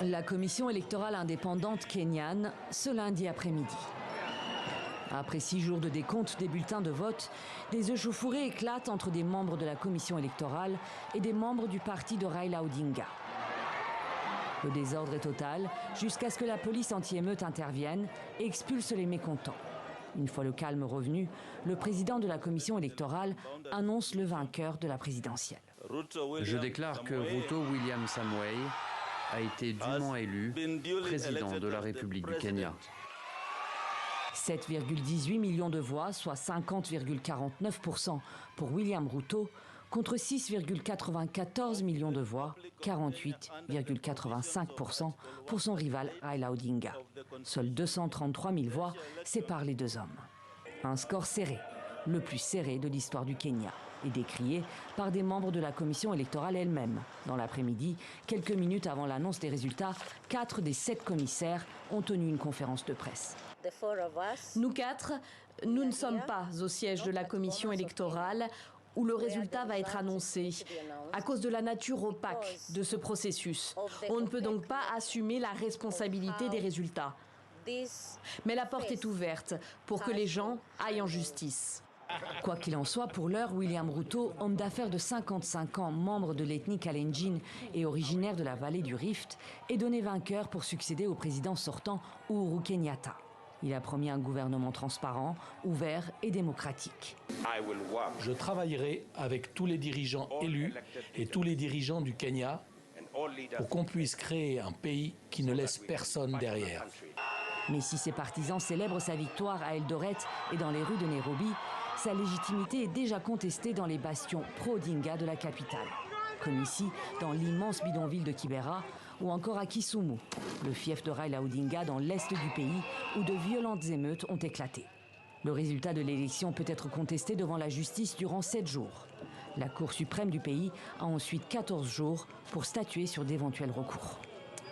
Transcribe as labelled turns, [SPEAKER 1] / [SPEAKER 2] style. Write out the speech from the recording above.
[SPEAKER 1] La commission électorale indépendante kenyane ce lundi après-midi. Après 6 jours de décompte des bulletins de vote, des échauffourées éclatent entre des membres de la commission électorale et des membres du parti de Raila Odinga. Le désordre est total jusqu'à ce que la police anti-émeute intervienne et expulse les mécontents. Une fois le calme revenu, le président de la commission électorale annonce le vainqueur de la présidentielle.
[SPEAKER 2] Je déclare que Ruto William Samoei a été dûment élu président de la République du Kenya.
[SPEAKER 1] 7,18 millions de voix, soit 50,49% pour William Ruto, contre 6,94 millions de voix, 48,85% pour son rival Raila Odinga. Seuls 233 000 voix séparent les deux hommes. Un score serré, le plus serré de l'histoire du Kenya, et décrié par des membres de la commission électorale elle-même. Dans l'après-midi, quelques minutes avant l'annonce des résultats, 4 des 7 commissaires ont tenu une conférence de presse.
[SPEAKER 3] Nous 4, nous ne sommes pas au siège de la commission électorale où le résultat va être annoncé à cause de la nature opaque de ce processus. On ne peut donc pas assumer la responsabilité des résultats. Mais la porte est ouverte pour que les gens aillent en justice.
[SPEAKER 1] Quoi qu'il en soit, pour l'heure, William Ruto, homme d'affaires de 55 ans, membre de l'ethnie Kalenjin et originaire de la vallée du Rift, est donné vainqueur pour succéder au président sortant Uhuru Kenyatta. Il a promis un gouvernement transparent, ouvert et démocratique.
[SPEAKER 4] Je travaillerai avec tous les dirigeants élus et tous les dirigeants du Kenya pour qu'on puisse créer un pays qui ne laisse personne derrière.
[SPEAKER 1] Mais si ses partisans célèbrent sa victoire à Eldoret et dans les rues de Nairobi, sa légitimité est déjà contestée dans les bastions pro-Odinga de la capitale. Comme ici, dans l'immense bidonville de Kibera, ou encore à Kisumu, le fief de Raila Odinga dans l'est du pays, où de violentes émeutes ont éclaté. Le résultat de l'élection peut être contesté devant la justice durant 7 jours. La Cour suprême du pays a ensuite 14 jours pour statuer sur d'éventuels recours.